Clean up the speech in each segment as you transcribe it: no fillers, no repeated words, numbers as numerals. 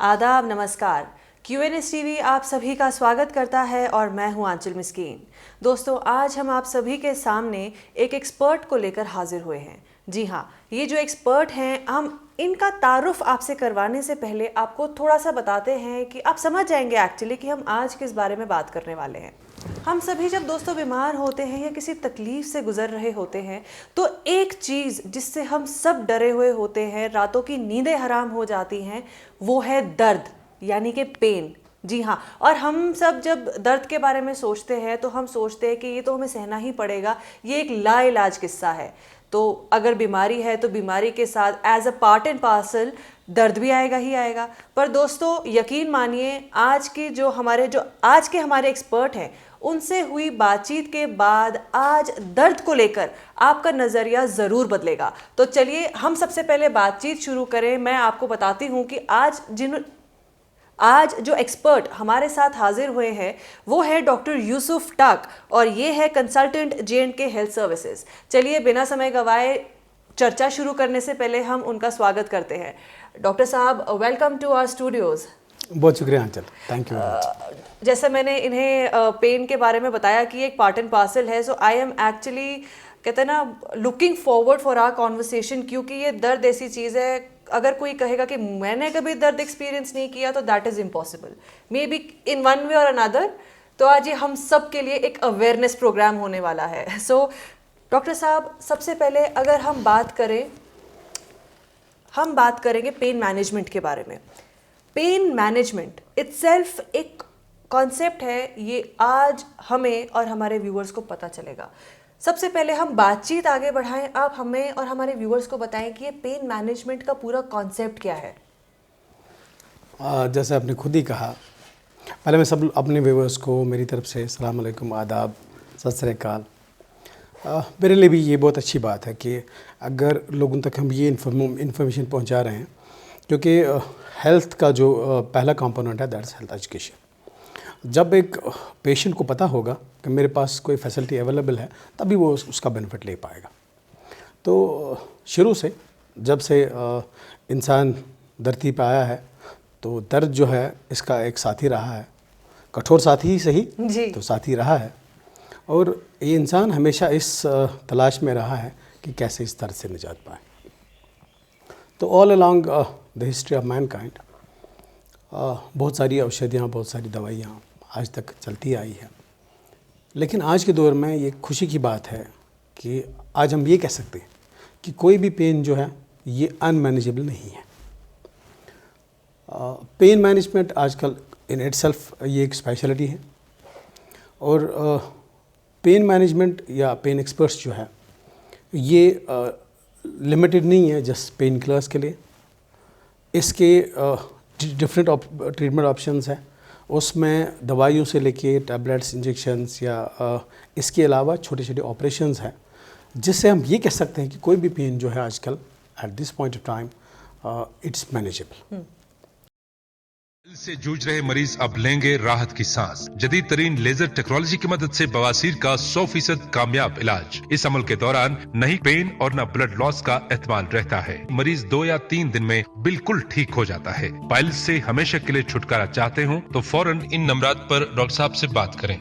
आदाब, नमस्कार। QNS TV आप सभी का स्वागत करता है और मैं हूं आंचल मिस्कीन। दोस्तों, आज हम आप सभी के सामने एक एक्सपर्ट को लेकर हाजिर हुए हैं। जी हाँ, ये जो एक्सपर्ट हैं, हम इनका तारुफ आपसे करवाने से पहले आपको थोड़ा सा बताते हैं कि आप समझ जाएंगे एक्चुअली कि हम आज किस बारे में बात करने वाले हैं। हम सभी जब दोस्तों बीमार होते हैं या किसी तकलीफ से गुजर रहे होते हैं तो एक चीज़ जिससे हम सब डरे हुए होते हैं, रातों की नींदें हराम हो जाती हैं, वो है दर्द यानी कि पेन। जी हाँ, और हम सब जब दर्द के बारे में सोचते हैं तो हम सोचते हैं कि ये तो हमें सहना ही पड़ेगा, ये एक लाइलाज किस्सा है। तो अगर बीमारी है तो बीमारी के साथ as a part and parcel दर्द भी आएगा ही आएगा। पर दोस्तों यकीन मानिए, आज के हमारे एक्सपर्ट हैं, उनसे हुई बातचीत के बाद आज दर्द को लेकर आपका नज़रिया ज़रूर बदलेगा। तो चलिए हम सबसे पहले बातचीत शुरू करें। मैं आपको बताती हूँ कि आज जो एक्सपर्ट हमारे साथ हाजिर हुए हैं वो है डॉक्टर यूसुफ टक और ये है कंसल्टेंट J&K हेल्थ सर्विसेज। चलिए बिना समय गवाए चर्चा शुरू करने से पहले हम उनका स्वागत करते हैं। डॉक्टर साहब, वेलकम टू आवर स्टूडियोज़। बहुत शुक्रिया आंचल, थैंक यू। जैसे मैंने इन्हें पेन के बारे में बताया कि एक पार्ट एंड पार्सल है, सो आई एम एक्चुअली, कहते हैं ना, looking forward for our conversation, क्योंकि ये दर्द ऐसी चीज़ है, अगर कोई कहेगा कि मैंने कभी दर्द एक्सपीरियंस नहीं किया तो that is impossible, may be in one way और अनदर। तो आज ये हम सब के लिए एक अवेयरनेस प्रोग्राम होने वाला है। सो डॉक्टर साहब, सबसे पहले अगर हम बात करेंगे पेन मैनेजमेंट के बारे में। पेन मैनेजमेंट इटसेल्फ एक कॉन्सेप्ट है, ये आज हमें और हमारे व्यूअर्स को पता चलेगा। सबसे पहले हम बातचीत आगे बढ़ाएं, आप हमें और हमारे व्यूअर्स को बताएं कि ये पेन मैनेजमेंट का पूरा कॉन्सेप्ट क्या है। जैसे आपने खुद ही कहा, पहले मैं सब अपने व्यूअर्स को मेरी तरफ से अस्सलाम वालेकुम, आदाब, सत श्री अकाल। मेरे लिए भी ये बहुत अच्छी बात है कि अगर लोगों तक हम ये इन्फॉर्मेशन पहुंचा रहे हैं, क्योंकि हेल्थ का जो पहला कंपोनेंट है दैट्स हेल्थ एजुकेशन। जब एक पेशेंट को पता होगा कि मेरे पास कोई फैसिलिटी अवेलेबल है, तभी वो उसका बेनिफिट ले पाएगा। तो शुरू से जब से इंसान धरती पर आया है तो दर्द जो है इसका एक साथी रहा है, कठोर साथी ही सही जी। तो साथी रहा है। और ये इंसान हमेशा इस तलाश में रहा है कि कैसे इस दर्द से निजात पाए। तो all along the history of Mankind बहुत सारी औषधियाँ, बहुत सारी दवाइयाँ आज तक चलती आई है। लेकिन आज के दौर में ये खुशी की बात है कि आज हम ये कह सकते हैं कि कोई भी पेन जो है ये अनमैनेजेबल नहीं है। पेन मैनेजमेंट आजकल इन इटसेल्फ ये एक स्पेशलिटी है। और पेन मैनेजमेंट या पेन एक्सपर्ट्स जो है ये लिमिटेड नहीं है जस्ट पेन किलर्स के लिए। इसके डिफरेंट ट्रीटमेंट ऑप्शंस हैं, उसमें दवाइयों से लेके टैबलेट्स, इंजेक्शंस या इसके अलावा छोटे छोटे ऑपरेशंस हैं, जिससे हम ये कह सकते हैं कि कोई भी पेन जो है आजकल at this point of time it's manageable. दिल से जूझ रहे मरीज अब लेंगे राहत की सांस। जदीद तरीन लेजर टेक्नोलॉजी की मदद से बवासीर का 100% कामयाब इलाज। इस अमल के दौरान नहीं पेन और न ब्लड लॉस का एहतमाल रहता है। मरीज 2 या 3 दिन में बिल्कुल ठीक हो जाता है। पाइल्स से हमेशा के लिए छुटकारा चाहते हो तो फौरन इन नंबरात पर डॉक्टर साहब से बात करें।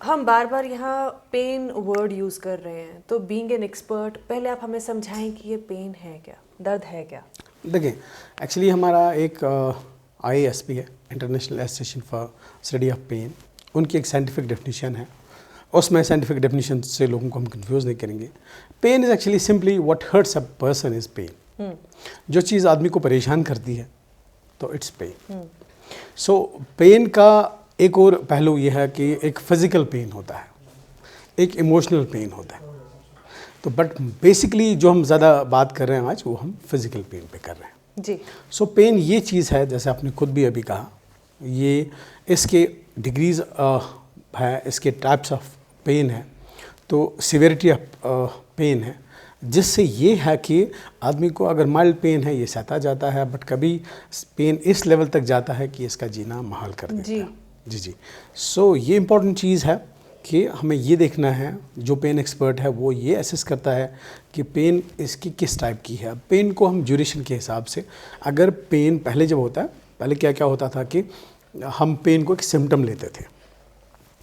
हम बार बार यहाँ पेन वर्ड यूज़ कर रहे हैं, तो बीइंग एन एक्सपर्ट पहले आप हमें समझाएं कि ये पेन है क्या, दर्द है क्या। देखिए, एक्चुअली हमारा एक IASP है, international association for study of pain. उनकी एक साइंटिफिक डेफिनेशन है, उसमें साइंटिफिक डेफिनेशन से लोगों को हम कंफ्यूज नहीं करेंगे। Pain is actually simply what hurts a person is pain. जो चीज़ आदमी को परेशान करती है तो इट्स पेन। सो पेन का एक और पहलू ये है कि एक फिज़िकल पेन होता है, एक इमोशनल पेन होता है। तो बट बेसिकली जो हम ज़्यादा बात कर रहे हैं आज, वो हम फिज़िकल पेन पे कर रहे हैं जी। सो पेन ये चीज़ है, जैसे आपने खुद भी अभी कहा, ये इसके डिग्रीज़ है, इसके टाइप्स ऑफ पेन है, तो सिवियरिटी ऑफ पेन है, जिससे ये है कि आदमी को अगर माइल्ड पेन है ये सहता जाता है, बट कभी पेन इस लेवल तक जाता है कि इसका जीना महाल कर देता है। जी। सो ये इम्पोर्टेंट चीज़ है कि हमें ये देखना है, जो पेन एक्सपर्ट है वो ये असेस करता है कि पेन इसकी किस टाइप की है। पेन को हम ड्यूरेशन के हिसाब से, अगर पेन पहले जब होता है, पहले क्या क्या होता था कि हम पेन को एक सिम्टम लेते थे,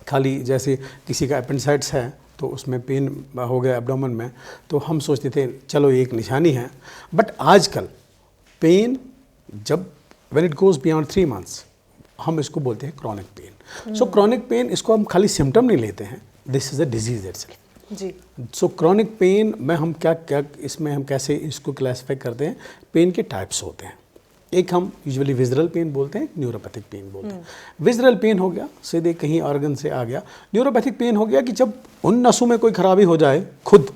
खाली जैसे किसी का अपेंडिसाइटिस है तो उसमें पेन हो गया एब्डोमेन में, तो हम सोचते थे चलो एक निशानी है। बट आजकल पेन जब when it goes beyond 3 months, हम इसको बोलते हैं chronic pain. So chronic pain, इसको हम खाली सिम्टम नहीं लेते हैं, this is a disease itself जी। सो क्रॉनिक पेन में हम क्या क्या इसमें हम कैसे इसको क्लासीफाई करते हैं, पेन के टाइप्स होते हैं। एक हम यूजुअली विजरल पेन बोलते हैं, न्यूरोपैथिक पेन बोलते हैं। विजरल पेन हो गया सीधे कहीं ऑर्गन से आ गया। न्यूरोपैथिक पेन हो गया कि जब उन नसों में कोई खराबी हो जाए, खुद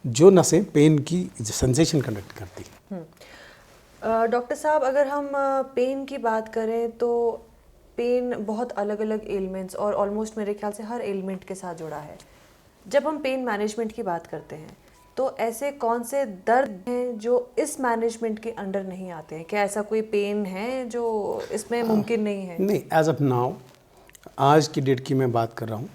जो नसें पेन की सेंसेशन कंडक्ट करती हैं। डॉक्टर साहब, अगर हम पेन की बात करें तो पेन बहुत अलग अलग एलिमेंट्स और ऑलमोस्ट मेरे ख्याल से हर एलिमेंट के साथ जुड़ा है। जब हम पेन मैनेजमेंट की बात करते हैं तो ऐसे कौन से दर्द हैं जो इस मैनेजमेंट के अंडर नहीं आते हैं? क्या ऐसा कोई पेन है जो इसमें मुमकिन नहीं है? नहीं, एज ऑफ नाउ, आज की डेट की मैं बात कर रहा हूँ,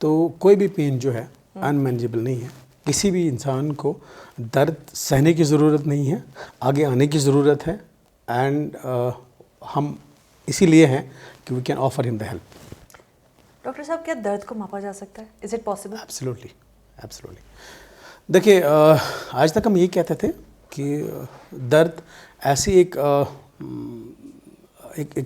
तो कोई भी पेन जो है अनमैनेजेबल नहीं है। किसी भी इंसान को दर्द सहने की ज़रूरत नहीं है, आगे आने की ज़रूरत है। एंड हम इसीलिए हैं कि we can offer him the help. Doctor साहब, क्या दर्द को मापा जा सकता है? Is it possible? Absolutely, absolutely. देखिए, आज तक हम ये कहते थे कि दर्द ऐसी एक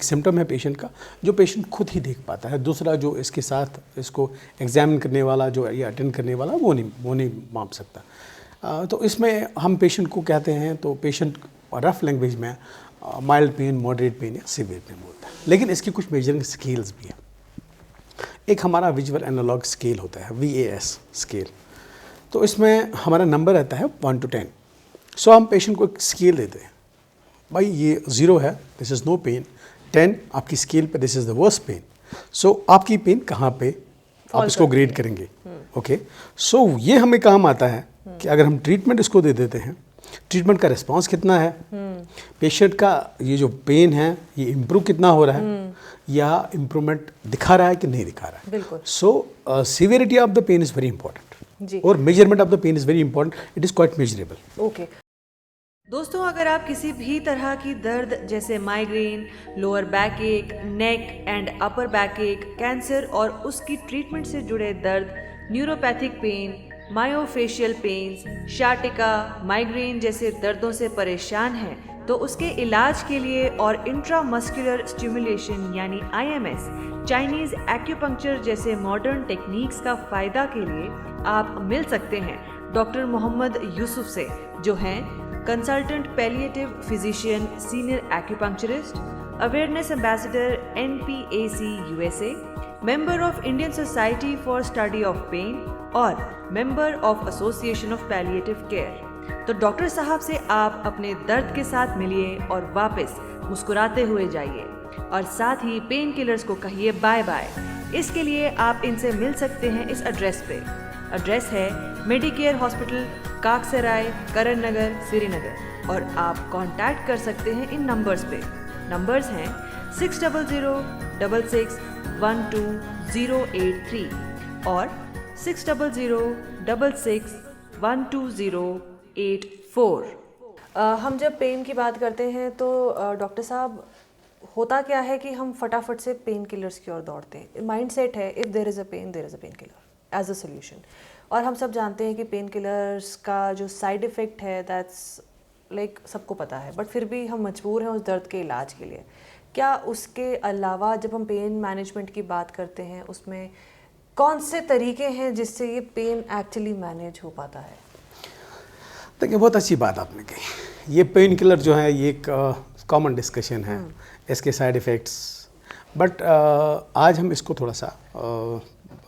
सिम्टम है पेशेंट का, जो पेशेंट खुद ही देख पाता है। दूसरा जो इसके साथ इसको एग्जामिन करने वाला, जो ये अटेंड करने वाला, वो नहीं माप सकता। तो इसमें हम पेशेंट को कहते हैं, तो पेशेंट रफ लैंग्वेज में माइल्ड पेन, मॉडरेट पेन या सीवियर पेन बोलता है। लेकिन इसकी कुछ मेजरिंग स्केल्स भी हैं। एक हमारा विजुअल एनालॉग स्केल होता है, VAS स्केल। तो इसमें हमारा नंबर रहता है 1 to 10। सो हम पेशेंट को एक स्केल देते हैं, भाई ये 0 है, दिस इज़ नो पेन, 10 आपकी स्केल पे this is the worst pain. So आपकी पेन कहाँ पे आप इसको ग्रेड करेंगे। ओके, सो ये हमें काम आता है कि अगर हम ट्रीटमेंट इसको दे देते हैं, ट्रीटमेंट का रिस्पांस कितना है, पेशेंट का ये जो पेन है ये इम्प्रूव कितना हो रहा है, या इम्प्रूवमेंट दिखा रहा है कि नहीं दिखा रहा है। बिल्कुल। So severity of the pain is very important, जी। और measurement of the pain is very important, it is quite measurable. Okay दोस्तों, अगर आप किसी भी तरह की दर्द जैसे माइग्रेन, लोअर बैक एक, नेक एंड अपर बैक एक, कैंसर और उसकी ट्रीटमेंट से जुड़े दर्द, न्यूरोपैथिक पेन, मायोफेशियल पेन्स, शाटिका, माइग्रेन जैसे दर्दों से परेशान हैं, तो उसके इलाज के लिए और इंट्रामस्कुलर स्टिमुलेशन यानी IMS, चाइनीज एक्यूपंक्चर जैसे मॉडर्न टेक्निक्स का फायदा के लिए आप मिल सकते हैं डॉक्टर मोहम्मद यूसुफ से, जो हैं consultant palliative physician, senior acupuncturist, awareness ambassador NPAC USA, member of Indian society for study of pain और member of association of palliative care. तो डॉक्टर साहब से आप अपने दर्द के साथ मिलिए और वापस मुस्कुराते हुए जाइए, और साथ ही पेन किलर्स को कहिए बाय बाय। इसके लिए आप इनसे मिल सकते हैं इस एड्रेस पे। एड्रेस है मेडिकेयर हॉस्पिटल, काकसराय, करण नगर, श्रीनगर, और आप कांटेक्ट कर सकते हैं इन नंबर्स पे। नंबर्स हैं 600666128083 और 600666128084। हम जब पेन की बात करते हैं तो डॉक्टर साहब, होता क्या है कि हम फटाफट से पेन किलर्स की ओर दौड़ते हैं। माइंड सेट है, if there is a pain there is a pain killer as a solution. और हम सब जानते हैं कि पेन किलर्स का जो साइड इफ़ेक्ट है दैट्स लाइक सबको पता है, बट फिर भी हम मजबूर हैं उस दर्द के इलाज के लिए। क्या उसके अलावा जब हम पेन मैनेजमेंट की बात करते हैं, उसमें कौन से तरीके हैं जिससे ये पेन एक्चुअली मैनेज हो पाता है? देखिए, बहुत अच्छी बात आपने कही। ये पेन किलर जो है ये एक कॉमन डिस्कशन है, इसके साइड इफ़ेक्ट्स। बट आज हम इसको थोड़ा सा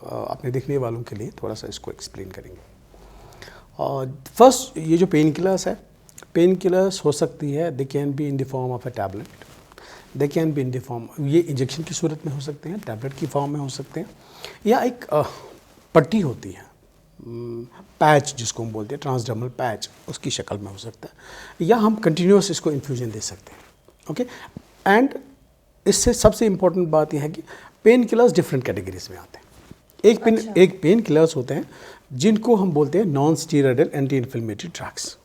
अपने देखने वालों के लिए थोड़ा सा इसको एक्सप्लेन करेंगे। फर्स्ट, ये जो पेन किलर्स है, पेन किलर्स हो सकती है, they can be in the form of a tablet, they can be in the form, ये इंजेक्शन की सूरत में हो सकते हैं, टैबलेट की फॉर्म में हो सकते हैं, या एक पट्टी होती है, पैच जिसको हम बोलते हैं, ट्रांसडर्मल पैच, उसकी शक्ल में हो सकता है, या हम कंटिन्यूस इसको इन्फ्यूजन दे सकते हैं। ओके, एंड इससे सबसे इम्पोर्टेंट बात यह है कि पेन किलर्स डिफरेंट कैटेगरीज में आते हैं। एक पेन किलर्स होते हैं जिनको हम बोलते हैं non steroidal anti inflammatory drugs,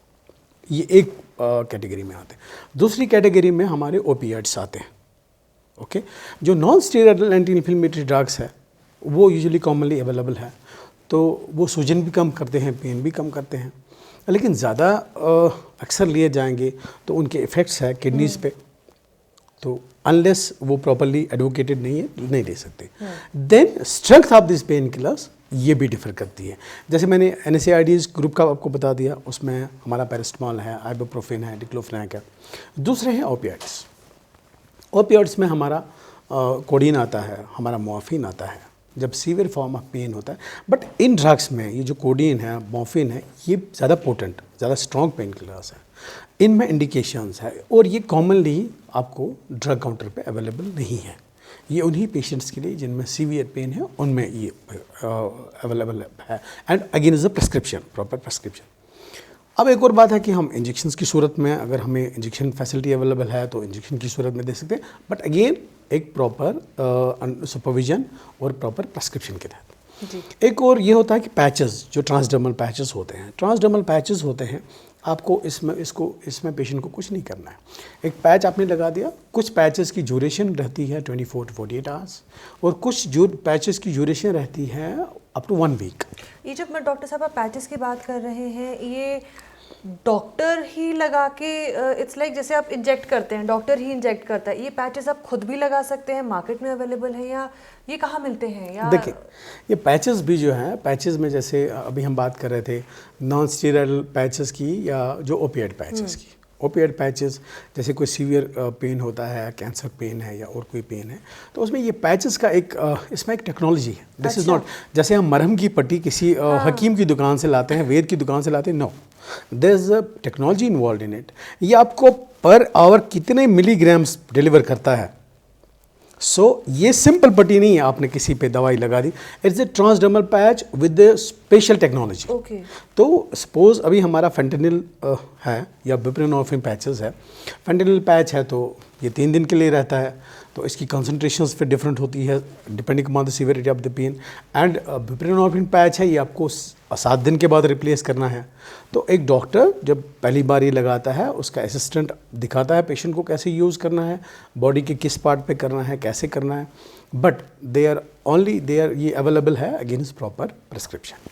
ये एक कैटेगरी में आते हैं। दूसरी कैटेगरी में हमारे ओपियाइड्स आते हैं। ओके, जो non steroidal anti inflammatory drugs है वो यूजुअली कॉमनली अवेलेबल है, तो वो सूजन भी कम करते हैं, पेन भी कम करते हैं, लेकिन ज़्यादा अक्सर लिए जाएंगे तो उनके इफ़ेक्ट्स है किडनीज़ पे, तो अनलेस वो प्रॉपरली एडवोकेटेड नहीं है नहीं ले सकते। Then strength of this pain killers ये भी डिफर करती है। जैसे मैंने NSAIDs ग्रुप का आपको बता दिया, उसमें हमारा पैरासिटामॉल है, आइबुप्रोफेन है, डिक्लोफेनाक है। दूसरे हैं ओपियाइड्स। ओपियाइड्स में हमारा कोडीन आता है, हमारा मॉर्फिन आता है जब सीवियर फॉर्म ऑफ पेन होता है। बट इन ड्रग्स में ये जो कोडीन है, मॉर्फिन है, ये ज़्यादा पोटेंट, ज़्यादा स्ट्रॉन्ग पेन किलर्स हैं। इनमें इंडिकेशंस है और ये कॉमनली आपको ड्रग काउंटर पे अवेलेबल नहीं है। ये उन्हीं पेशेंट्स के लिए जिनमें सीवियर पेन है उनमें ये अवेलेबल है, and again is a prescription, proper prescription. अब एक और बात है कि हम इंजेक्शंस की सूरत में, अगर हमें इंजेक्शन फैसिलिटी अवेलेबल है तो इंजेक्शन की सूरत में दे सकते हैं, बट अगेन एक प्रॉपर सुपरविजन और प्रॉपर प्रेस्क्रिप्शन के तहत। जी। एक और ये होता है कि पैचेस, जो ट्रांसडर्मल पैचेस होते हैं, ट्रांसडर्मल पैचेस होते हैं, आपको इसमें पेशेंट को कुछ नहीं करना है। एक पैच आपने लगा दिया, कुछ पैचेस की ड्यूरेशन रहती है 24 to 48 आवर्स, और कुछ पैचेस की ड्यूरेशन रहती है अप टू 1 वीक। ये जब मैं डॉक्टर साहब आप पैचेस की बात कर रहे हैं, ये डॉक्टर ही लगा के, इट्स लाइक जैसे आप इंजेक्ट करते हैं, डॉक्टर ही इंजेक्ट करता है, ये पैचेस आप खुद भी लगा सकते हैं, मार्केट में अवेलेबल है, या ये कहाँ मिलते हैं? या देखिए, ये पैचेस भी जो हैं, पैचेस में जैसे अभी हम बात कर रहे थे नॉन स्टीरॉयडल पैचेस की या जो ओपियाइड पैचेस की। ओपियाइड पैचेस जैसे कोई सीवियर पेन होता है, कैंसर पेन है या और कोई पेन है, तो उसमें ये पैचेस का इसमें एक टेक्नोलॉजी है। दिस इज़ नॉट जैसे हम मरहम की पट्टी किसी हकीम की दुकान से लाते हैं, वैद की दुकान से लाते हैं, no, there is a technology involve in it. ये आपको पर आवर कितने मिलीग्राम्स डिलीवर करता है। ये सिंपल पट्टी नहीं है, आपने किसी पे दवाई लगा दी, it's a transdermal patch with special technology. Okay. तो सपोज अभी हमारा फेंटेनिल है या बुप्रेनोर्फिन पैचेस है। फेंटेनिल पैच है तो ये 3 दिन के लिए रहता है, तो इसकी कंसंट्रेशंस फिर डिफरेंट होती है depending upon the severity of the pain. And buprenorphine patch है, ये आपको 7 दिन के बाद रिप्लेस करना है। तो एक डॉक्टर जब पहली बार ये लगाता है, उसका असिस्टेंट दिखाता है पेशेंट को कैसे यूज़ करना है, बॉडी के किस पार्ट पे करना है, कैसे करना है, बट ये अवेलेबल है अगेंस्ट प्रॉपर प्रिस्क्रिप्शन।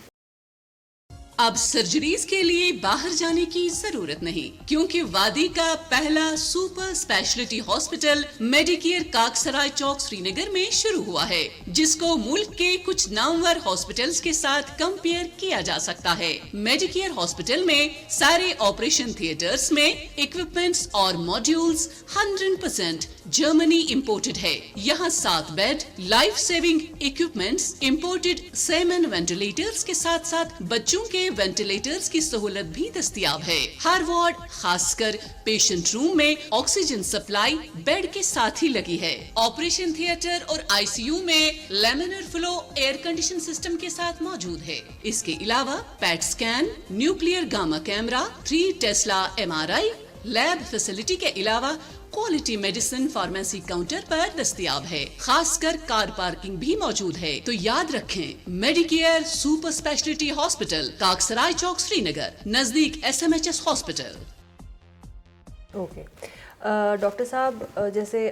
अब सर्जरीज के लिए बाहर जाने की जरूरत नहीं, क्योंकि वादी का पहला सुपर स्पेशलिटी हॉस्पिटल मेडिकेयर काकसराय चौक श्रीनगर में शुरू हुआ है, जिसको मुल्क के कुछ नामवर हॉस्पिटल्स के साथ कंपेयर किया जा सकता है। मेडिकेयर हॉस्पिटल में सारे ऑपरेशन थिएटर्स में इक्विपमेंट्स और मॉड्यूल्स 100% जर्मनी इंपोर्टेड है। यहाँ 7 bed, life saving equipments, imported semen ventilators के साथ साथ बच्चों के वेंटिलेटर्स की सहूलत भी दस्तयाब है। हर वार्ड खासकर पेशेंट रूम में ऑक्सीजन सप्लाई बेड के साथ ही लगी है। ऑपरेशन थिएटर और ICU में laminar flow air condition system के साथ मौजूद है। इसके अलावा PET scan, nuclear gamma camera, 3 Tesla MRI, lab facility के अलावा क्वालिटी मेडिसिन फार्मेसी काउंटर पर दस्तयाब है। खासकर कार पार्किंग भी मौजूद है। तो याद रखें, मेडिकेयर सुपर स्पेशलिटी हॉस्पिटल, काकसराय चौक श्रीनगर, नजदीक SMHS हॉस्पिटल। ओके। डॉक्टर साहब, जैसे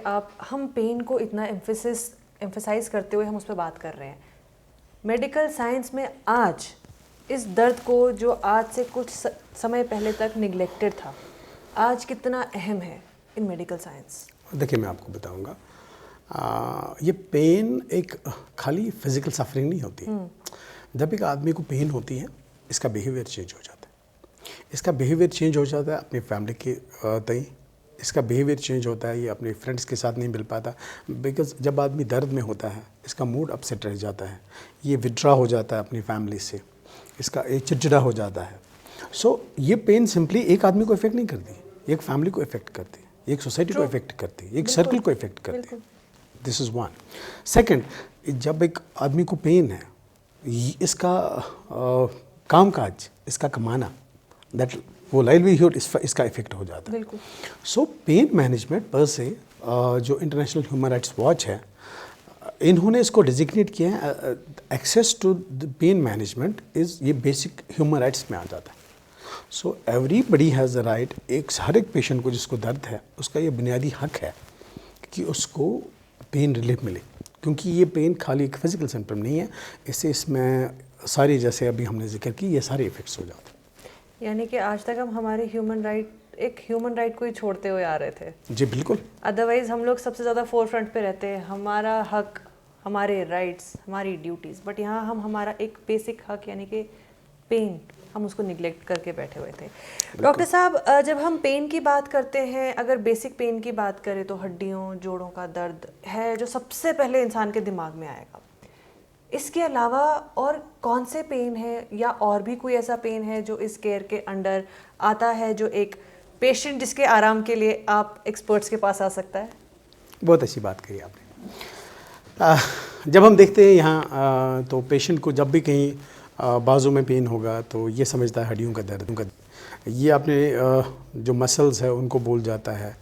हम पेन को इतना एम्फेसाइज करते हुए हम उस पर बात कर रहे हैं, मेडिकल साइंस में आज इस दर्द को, जो आज से कुछ समय पहले तक निगलेक्टेड था, आज कितना अहम है इन मेडिकल साइंस? देखिए, मैं आपको बताऊंगा, ये पेन एक खाली फिजिकल सफरिंग नहीं होती। जब एक आदमी को पेन होती है, इसका बिहेवियर चेंज हो जाता है। इसका बिहेवियर चेंज हो जाता है अपनी फैमिली के तई, इसका बिहेवियर चेंज होता है, ये अपने फ्रेंड्स के साथ नहीं मिल पाता, बिकॉज जब आदमी दर्द में होता है इसका मूड अपसेट रह जाता है, ये विड्रॉ हो जाता है अपनी फैमिली से, इसका एक चिड़चिड़ा हो जाता है। ये पेन सिंपली एक आदमी को इफेक्ट नहीं करती, एक फैमिली को इफेक्ट करती है, एक सोसाइटी को इफेक्ट करती है, एक सर्कल को इफेक्ट करती है। This is one. सेकंड, जब एक आदमी को पेन है, इसका कामकाज, इसका कमाना, दैट वो लाइवलीहुड इसका इफेक्ट हो जाता है। पेन मैनेजमेंट पर से जो इंटरनेशनल ह्यूमन राइट्स वॉच है, इन्होंने इसको डिजिग्नेट किया है access to the pain management is, ये बेसिक ह्यूमन राइट्स में आ जाता है। So everybody has a right, एक हर एक पेशेंट को जिसको दर्द है उसका ये बुनियादी हक है कि उसको पेन रिलीफ मिले, क्योंकि ये पेन खाली एक फिजिकल सिम्टम नहीं है, इससे इसमें सारी, जैसे अभी हमने जिक्र की, ये सारे इफेक्ट्स हो जाते हैं। यानी कि आज तक हम हमारे एक ह्यूमन राइट को ही छोड़ते हुए आ रहे थे। जी बिल्कुल। अदरवाइज हम लोग सबसे ज़्यादा फोर फ्रंट पे रहते हैं, हमारा हक, हमारे राइट्स, हमारी ड्यूटीज़, बट यहाँ हम हमारा एक बेसिक हक यानी कि पेन, हम उसको निगलेक्ट करके बैठे हुए थे। डॉक्टर साहब, जब हम पेन की बात करते हैं, अगर बेसिक पेन की बात करें तो हड्डियों जोड़ों का दर्द है जो सबसे पहले इंसान के दिमाग में आएगा। इसके अलावा और कौन से पेन है या और भी कोई ऐसा पेन है जो इस केयर के अंडर आता है, जो एक पेशेंट जिसके आराम के लिए आप एक्सपर्ट्स के पास आ सकता है? बहुत अच्छी बात कही आपने। जब हम देखते हैं यहाँ तो पेशेंट को जब भी कहीं बाजू में पेन होगा तो ये समझता है हड्डियों का दर्द, ये अपने जो मसल्स है उनको भूल जाता है,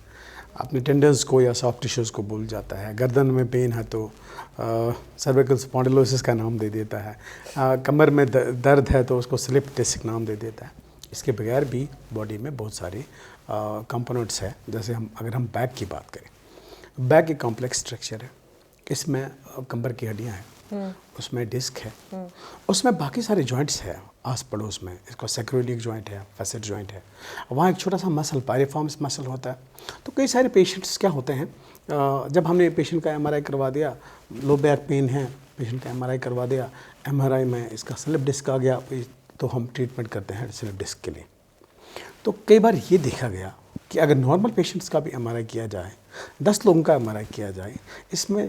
अपने टेंडन्स को या सॉफ्ट टिश्यूज़ को भूल जाता है। गर्दन में पेन है तो सर्विकल स्पॉन्डिलोसिस का नाम दे देता है, कमर में दर्द है तो उसको स्लिप डिस्क नाम दे देता है। इसके बगैर भी बॉडी में बहुत सारे कंपोनेंट्स हैं। जैसे अगर हम बैक की बात करें, बैक एक कॉम्प्लेक्स स्ट्रक्चर है, इसमें कमर की हड्डियाँ हैं, उसमें डिस्क है, उसमें बाकी सारे जॉइंट्स हैं आस पड़ोस में, इसको सैक्रोइलिक जॉइंट है, फैसेट जॉइंट है, वहाँ एक छोटा सा मसल पायरिफॉर्म्स मसल होता है। तो कई सारे पेशेंट्स क्या होते हैं, जब हमने पेशेंट का एमआरआई करवा दिया, लो बैक पेन है, पेशेंट का एमआरआई करवा दिया, एमआरआई में इसका स्लिप डिस्क आ गया, तो हम ट्रीटमेंट करते हैं स्लिप डिस्क के लिए। तो कई बार ये देखा गया कि अगर नॉर्मल पेशेंट्स का भी एमआरआई किया जाए, 10 लोगों का एमआरआई किया जाए, इसमें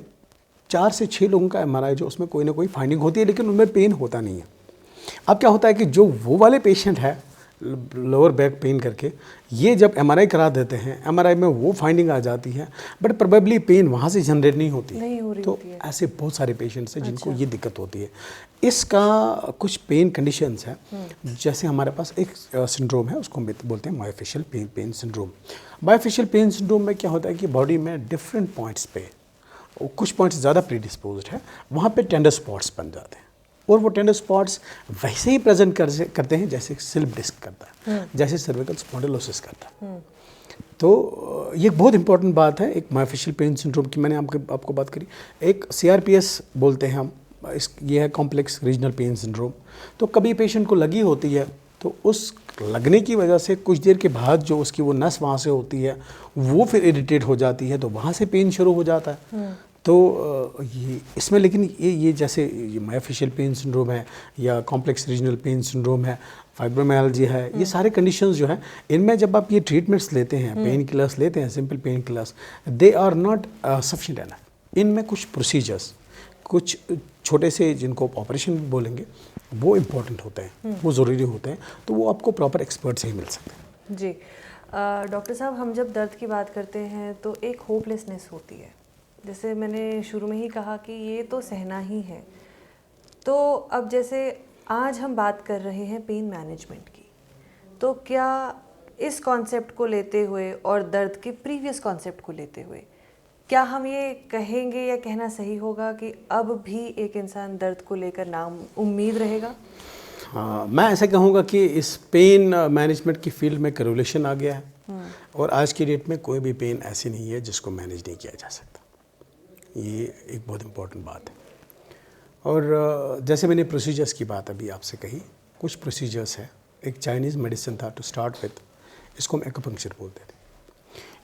4 से 6 लोगों का एमआरआई जो उसमें कोई ना कोई फाइंडिंग होती है, लेकिन उनमें पेन होता नहीं है। अब क्या होता है कि जो वो वाले पेशेंट है लोअर बैक पेन करके, ये जब एमआरआई करा देते हैं, एमआरआई में वो फाइंडिंग आ जाती है, बट प्रोबेबली पेन वहाँ से जनरेट नहीं होती है। तो ऐसे बहुत सारे पेशेंट्स हैं जिनको ये दिक्कत होती है। इसका कुछ पेन कंडीशंस हैं, जैसे हमारे पास एक सिंड्रोम है, उसको बोलते हैं myofascial pain syndrome. Myofascial pain syndrome में क्या होता है कि बॉडी में डिफरेंट पॉइंट्स पे, कुछ पॉइंट्स ज़्यादा प्रीडिस्पोज्ड है, वहाँ पे टेंडर स्पॉट्स बन जाते हैं, और वो टेंडर स्पॉट्स वैसे ही प्रेजेंट करते हैं जैसे स्लिप डिस्क करता है, जैसे सर्विकल स्पॉन्डिलोसिस करता है। तो ये बहुत इंपॉर्टेंट बात है एक मायोफेशियल पेन सिंड्रोम की। मैंने आपको बात करी, एक CRPS बोलते हैं हम, ये है कॉम्प्लेक्स रीजनल पेन सिंड्रोम। तो कभी पेशेंट को लगी होती है तो उस लगने की वजह से कुछ देर के बाद जो उसकी वो नस वहाँ से होती है वो फिर इरिटेट हो जाती है, तो वहाँ से पेन शुरू हो जाता है। तो ये इसमें, लेकिन ये जैसे ये मायोफेशियल पेन सिंड्रोम है या कॉम्प्लेक्स रीजनल पेन सिंड्रोम है, फाइब्रोमाइल्जिया है, ये सारे कंडीशंस जो है, इनमें जब आप ये ट्रीटमेंट्स लेते हैं, पेन किलर्स लेते हैं, simple pain killers, they are not sufficient enough. इनमें कुछ प्रोसीजर्स, कुछ छोटे से जिनको ऑपरेशन भी बोलेंगे, वो इम्पोर्टेंट होते हैं, वो ज़रूरी होते हैं, तो वो आपको प्रॉपर एक्सपर्ट से ही मिल सकते हैं। जी डॉक्टर साहब, हम जब दर्द की बात करते हैं तो एक होपलेसनेस होती है, जैसे मैंने शुरू में ही कहा कि ये तो सहना ही है। तो अब जैसे आज हम बात कर रहे हैं पेन मैनेजमेंट की, तो क्या इस कॉन्सेप्ट को लेते हुए और दर्द के प्रीवियस कॉन्सेप्ट को लेते हुए क्या हम ये कहेंगे या कहना सही होगा कि अब भी एक इंसान दर्द को लेकर नाउम्मीद रहेगा? हाँ, मैं ऐसा कहूँगा कि इस पेन मैनेजमेंट की फील्ड में करेलेशन आ गया है, और आज की डेट में कोई भी पेन ऐसी नहीं है जिसको मैनेज नहीं किया जा सकता। ये एक बहुत इम्पोर्टेंट बात है। और जैसे मैंने प्रोसीजर्स की बात अभी आपसे कही, कुछ प्रोसीजर्स है। एक चाइनीज़ मेडिसिन था टू स्टार्ट विथ, इसको हम एक्यूपंक्चर बोलते थे।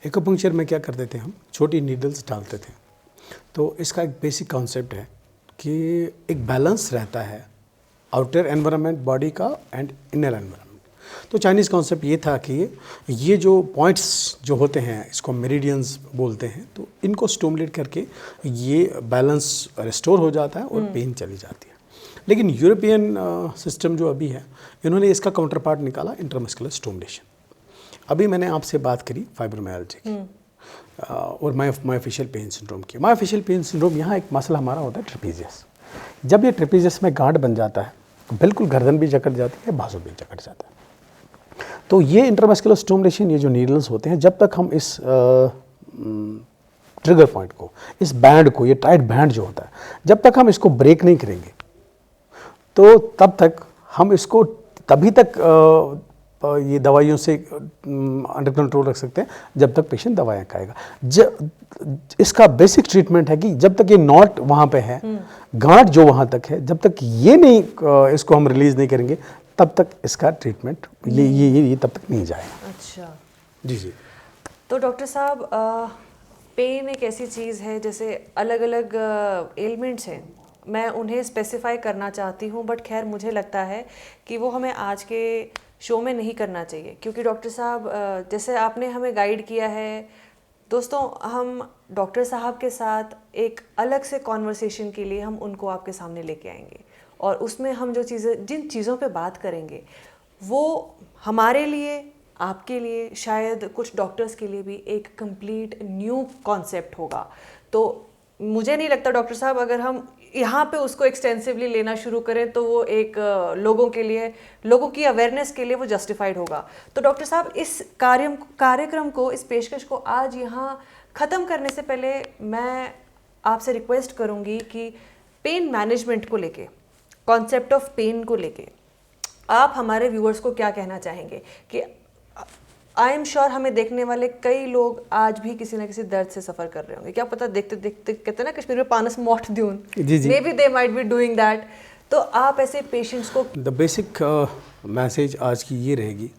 एक्यूपंक्चर में क्या करते थे, हम छोटी नीडल्स डालते थे। तो इसका एक बेसिक कॉन्सेप्ट है कि एक बैलेंस रहता है आउटर एनवायरनमेंट बॉडी का एंड इनर एनवायरनमेंट। तो चाइनीज़ कॉन्सेप्ट ये था कि ये जो पॉइंट्स जो होते हैं, इसको मेरिडियंस बोलते हैं, तो इनको स्टिमुलेट करके ये बैलेंस रिस्टोर हो जाता है और पेन चली जाती है। लेकिन यूरोपियन सिस्टम जो अभी है, इन्होंने इसका काउंटर पार्ट निकाला, इंट्रामस्कुलर स्टिमुलेशन। अभी मैंने आपसे बात करी फाइब्रोमाइल्जिया की और मायोफेशियल पेन सिंड्रोम की। मायोफेशियल पेन सिंड्रोम, यहाँ एक मसला हमारा होता है ट्रेपीजियस। जब ये ट्रेपीजियस में गांठ बन जाता है तो बिल्कुल गर्दन भी जकड़ जाती है, बाजू भी जकड़ जाता है। तो ये इंट्रामस्कुलर स्टिमुलेशन, ये जो नीडल्स होते हैं, जब तक हम इस ट्रिगर पॉइंट को, इस बैंड को, ये टाइट बैंड जो होता है, जब तक हम इसको ब्रेक नहीं करेंगे तो तब तक हम इसको तभी तक ये दवाइयों से अंडर कंट्रोल रख सकते हैं जब तक पेशेंट दवाइयाँ खाएगा। इसका बेसिक ट्रीटमेंट है कि जब तक ये नॉट वहाँ पे है, गांठ जो वहाँ तक है, जब तक ये नहीं इसको हम रिलीज नहीं करेंगे तब तक इसका ट्रीटमेंट ये तब तक नहीं जाएगा। अच्छा जी जी। तो डॉक्टर साहब, पेन एक ऐसी चीज़ है, जैसे अलग अलग एलिमेंट्स हैं, मैं उन्हें स्पेसिफाई करना चाहती हूँ, बट खैर मुझे लगता है कि वो हमें आज के शो में नहीं करना चाहिए, क्योंकि डॉक्टर साहब जैसे आपने हमें गाइड किया है, दोस्तों हम डॉक्टर साहब के साथ एक अलग से कॉन्वर्सेशन के लिए हम उनको आपके सामने लेके आएंगे, और उसमें हम जिन चीज़ों पे बात करेंगे वो हमारे लिए, आपके लिए, शायद कुछ डॉक्टर्स के लिए भी एक कंप्लीट न्यू कॉन्सेप्ट होगा। तो मुझे नहीं लगता डॉक्टर साहब अगर हम यहाँ पे उसको एक्सटेंसिवली लेना शुरू करें तो वो एक लोगों के लिए, लोगों की अवेयरनेस के लिए वो जस्टिफाइड होगा। तो डॉक्टर साहब, इस कार्यक्रम को, इस पेशकश को आज यहाँ ख़त्म करने से पहले मैं आपसे रिक्वेस्ट करूँगी कि पेन मैनेजमेंट को लेके, कॉन्सेप्ट ऑफ पेन को लेके आप हमारे व्यूअर्स को क्या कहना चाहेंगे? कि आई एम श्योर हमें देखने वाले कई लोग आज भी किसी ना किसी दर्द से सफ़र कर रहे होंगे, क्या पता देखते देखते, कहते हैं ना कश्मीर में पानस मोठ Doon, may be they might be doing that. तो आप ऐसे पेशेंट्स को, द बेसिक मैसेज आज की ये रहेगी,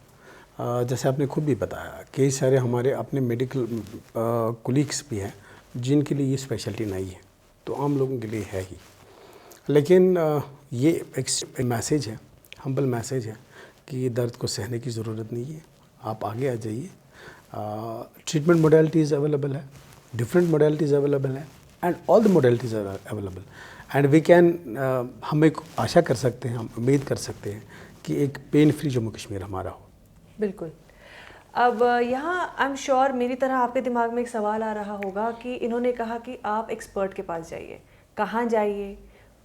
जैसे आपने खुद भी बताया, कई सारे हमारे अपने मेडिकल कोलीग्स भी हैं जिनके लिए ये स्पेशलिटी नहीं है, तो आम लोगों के लिए है ही, लेकिन ये एक मैसेज है, हम्बल मैसेज है कि दर्द को सहने की ज़रूरत नहीं है, आप आगे आ जाइए। ट्रीटमेंट मोडेलिटीज़ अवेलेबल है, डिफरेंट मोडेलिटीज़ अवेलेबल है, and all the modalities are available, and we can, हम एक आशा कर सकते हैं, हम उम्मीद कर सकते हैं कि एक पेन फ्री जम्मू कश्मीर हमारा हो। बिल्कुल। अब यहाँ आई एम श्योर मेरी तरह आपके दिमाग में एक सवाल आ रहा होगा कि इन्होंने कहा कि आप एक्सपर्ट के पास जाइए, कहाँ जाइए,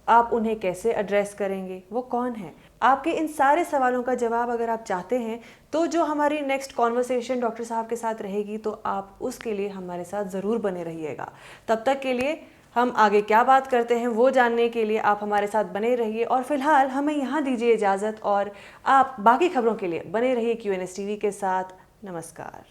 आप उन्हें कैसे एड्रेस करेंगे, वो कौन है? आपके इन सारे सवालों का जवाब अगर आप चाहते हैं तो जो हमारी नेक्स्ट कॉन्वर्सेशन डॉक्टर साहब के साथ रहेगी, तो आप उसके लिए हमारे साथ ज़रूर बने रहिएगा। तब तक के लिए हम आगे क्या बात करते हैं वो जानने के लिए आप हमारे साथ बने रहिए, और फिलहाल हमें यहाँ दीजिए इजाज़त, और आप बाकी खबरों के लिए बने रहिए QNS TV के साथ। नमस्कार।